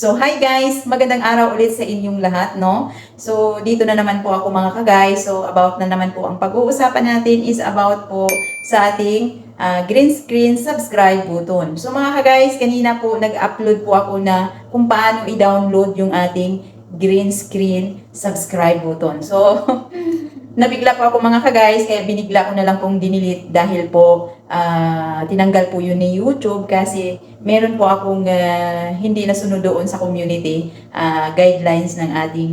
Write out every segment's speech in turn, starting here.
So, hi guys! Magandang araw ulit sa inyong lahat, no? So, dito na naman po ako mga ka-guys. So, about na naman po ang pag-uusapan natin is about po sa ating green screen subscribe button. So, mga ka-guys, kanina po nag-upload po ako na kung paano i-download yung ating green screen subscribe button. So, nabigla po ako mga ka-guys, kaya binigla ko na lang pong dinilit dahil po tinanggal po yun ni YouTube kasi meron po akong hindi nasunod doon sa community guidelines ng ating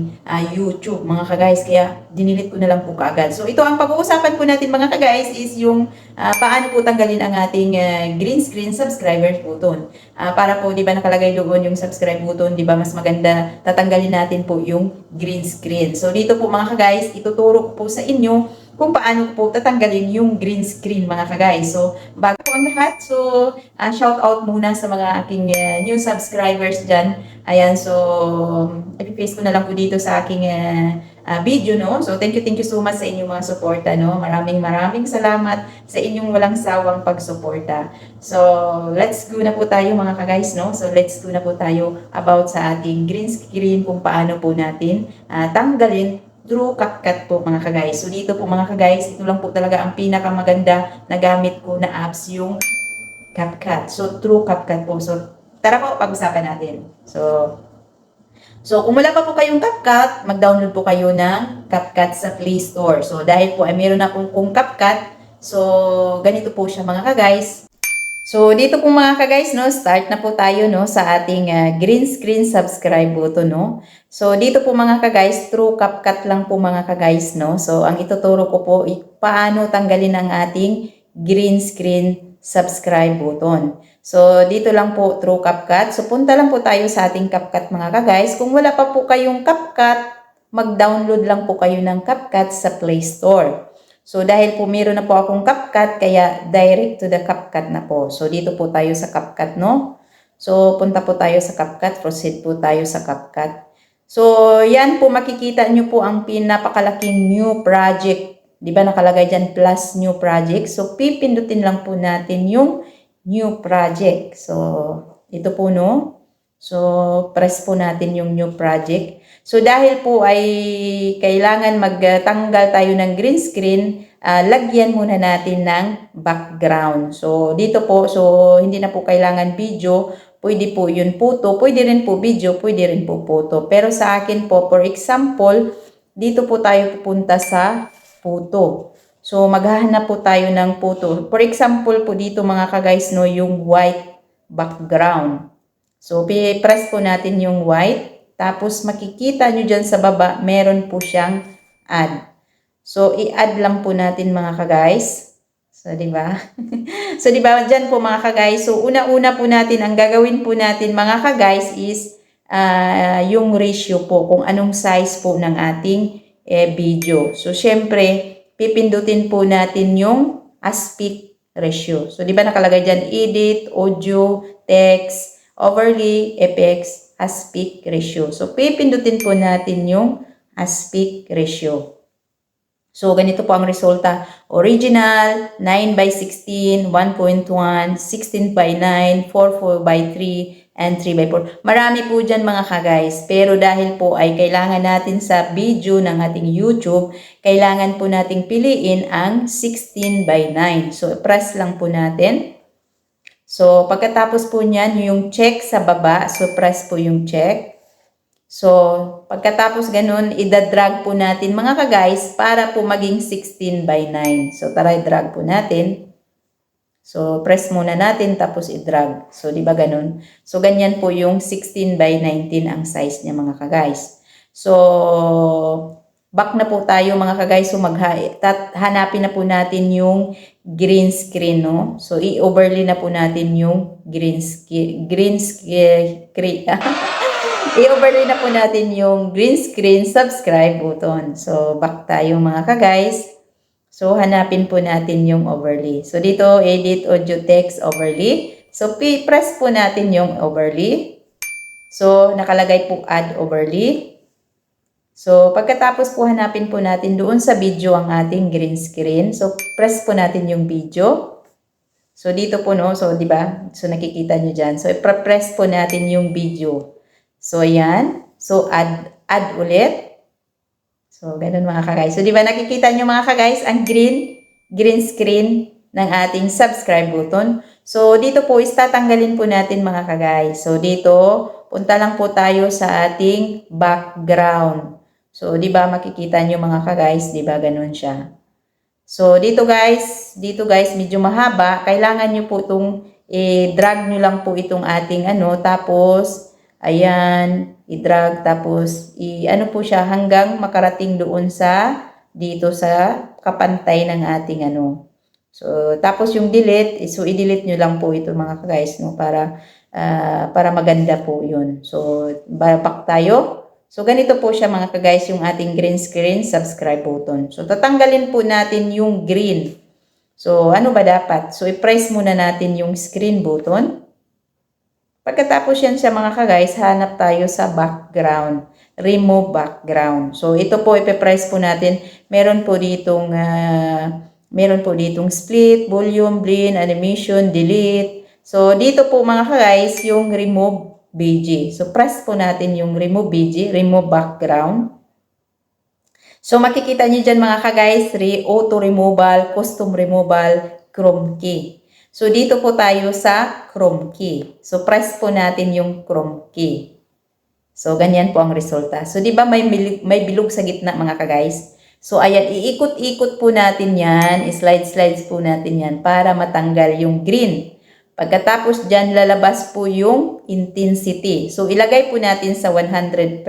YouTube mga ka-guys, kaya dinilit ko na lang po kaagad. So ito ang pag-uusapan po natin mga ka-guys is yung paano po tanggalin ang ating green screen subscribers button. Para po, di ba nakalagay doon yung subscribe button, di ba mas maganda tatanggalin natin po yung green screen. So dito po mga ka-guys, ituturo ko po sa inyo kung paano po tatanggalin yung green screen mga ka-guys. So bago po ang lahat, so shout out muna sa mga aking new subscribers dyan. Ayan, so i-paste ko na lang po dito sa aking video, no? So thank you so much sa inyong mga suporta, no? Maraming salamat sa inyong walang sawang pagsuporta. So let's go na po tayo mga ka-guys, no? So let's go na po tayo about sa ating green screen, kung paano po natin tanggalin through CapCut po mga ka-guys. So dito po mga ka-guys, ito lang po talaga ang pinakamaganda na gamit ko na apps, yung CapCut. So through CapCut po. So tara po, pag-usapan natin. So kung wala pa po kayong CapCut, mag-download po kayo ng CapCut sa Play Store. So dahil po ay meron na kung CapCut, so ganito po siya mga ka-guys. So dito po mga ka-guys, no, start na po tayo, no, sa ating green screen subscribe button, no. So dito po mga ka-guys, through CapCut lang po mga ka-guys, no. So ang ituturo ko po paano tanggalin ang ating green screen subscribe button. So dito lang po through CapCut. So punta lang po tayo sa ating CapCut mga ka-guys. Kung wala pa po kayong CapCut, mag-download lang po kayo ng CapCut sa Play Store. So dahil po meron na po akong CapCut, kaya direct to the CapCut na po. So dito po tayo sa CapCut, no? So punta po tayo sa CapCut, proceed po tayo sa CapCut. So yan po, makikita nyo po ang pinapakalaking new project. Di ba nakalagay dyan plus new project? So pipindutin lang po natin yung new project. So ito po, no? So press po natin yung new project. So dahil po ay kailangan magtanggal tayo ng green screen, lagyan muna natin ng background. So dito po, so hindi na po kailangan video, pwede po yun photo, pwede rin po video, pwede rin po photo. Pero sa akin po, for example, dito po tayo pupunta sa photo. So maghahanap po tayo ng photo. For example po dito mga ka-guys, no, yung white background. So press po natin yung white. Tapos makikita nyo dyan sa baba, meron po siyang add. So i-add lang po natin mga ka-guys. So di ba? So di ba dyan po mga ka-guys. So una-una po natin, ang gagawin po natin mga ka-guys is yung ratio po, kung anong size po ng ating video. So syempre, pipindutin po natin yung aspect ratio. So di ba nakalagay dyan edit, audio, text, overlay, effects, aspect ratio. So, pipindutin po natin yung aspect ratio. So, ganito po ang resulta. Original, 9:16, 1.1, 16:9, 4:3, and 3:4. Marami po dyan mga ka-guys. Pero dahil po ay kailangan natin sa video ng ating YouTube, kailangan po nating piliin ang 16:9. So, press lang po natin. So, pagkatapos po niyan, yung check sa baba, so press po yung check. So, pagkatapos ganun, ida-drag po natin mga ka-guys para po maging 16:9. So, tara i-drag po natin. So, press muna natin tapos i-drag. So, di ba ganun? So, ganyan po yung 16:19 ang size niya mga ka-guys. So, back na po tayo mga ka-guys. So, hanapin na po natin yung green screen, no? So, i-overlay na po natin yung green screen. I-overlay na po natin yung green screen subscribe button. So, back tayo mga ka-guys. So, hanapin po natin yung overlay. So, dito, edit audio text overlay. So, press po natin yung overlay. So, nakalagay po add overlay. So, pagkatapos po hanapin po natin doon sa video ang ating green screen. So, press po natin yung video. So, dito po, no? So, di ba? So, nakikita nyo dyan. So, press po natin yung video. So, ayan. So, add ulit. So, ganun mga ka-guys. So, di ba nakikita nyo mga ka-guys, ang green screen ng ating subscribe button. So, dito po is tatanggalin po natin mga ka-guys. So, dito, punta lang po tayo sa ating background. So, di ba makikita nyo mga ka-guys, di ba ganun siya. So, dito guys, medyo mahaba. Kailangan nyo po itong i-drag nyo lang po itong ating tapos, ayan, i-drag, tapos, ano po siya, hanggang makarating doon dito sa kapantay ng ating So, tapos yung delete, so i-delete nyo lang po ito mga guys, no, para maganda po yun. So, back tayo. So, ganito po siya mga ka-guys, yung ating green screen subscribe button. So, tatanggalin po natin yung green. So, ano ba dapat? So, i-press muna natin yung screen button. Pagkatapos yan siya mga ka-guys, hanap tayo sa background. Remove background. So, ito po, ipe-press po natin. Meron po ditong split, volume, blend, animation, delete. So, dito po mga ka-guys, yung remove BG. So, press po natin yung remove BG, remove background. So, makikita nyo dyan mga ka-guys, auto removal, custom removal, Chrome key. So, dito po tayo sa Chrome key. So, press po natin yung Chrome key. So, ganyan po ang resulta. So, di ba may bilog sa gitna mga ka-guys? So, ayan, iikot-ikot po natin yan, slides po natin yan para matanggal yung green. Pagkatapos dyan, lalabas po yung intensity. So, ilagay po natin sa 100%.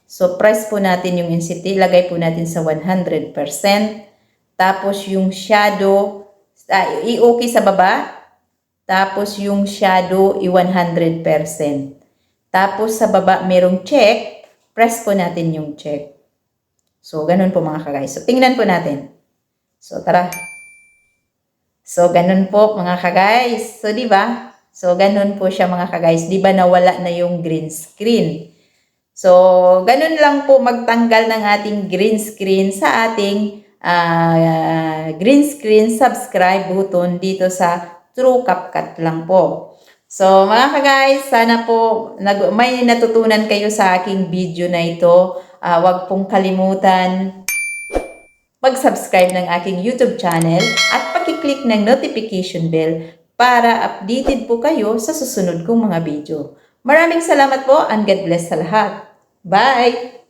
So, press po natin yung intensity. Ilagay po natin sa 100%. Tapos, yung shadow, i-okay sa baba. Tapos, yung shadow, i-100%. Tapos, sa baba, merong check. Press po natin yung check. So, ganun po mga ka-guys. So, tingnan po natin. So, tara. So, ganun po mga ka-guys. So, di ba? So, ganun po siya mga ka-guys. Di ba nawala na yung green screen? So, ganun lang po magtanggal ng ating green screen sa ating green screen subscribe button dito sa True CapCut lang po. So, mga ka-guys, sana po may natutunan kayo sa aking video na ito. Huwag pong kalimutan mag-subscribe ng aking YouTube channel at paki-click ng notification bell para updated po kayo sa susunod kong mga video. Maraming salamat po and God bless sa lahat. Bye!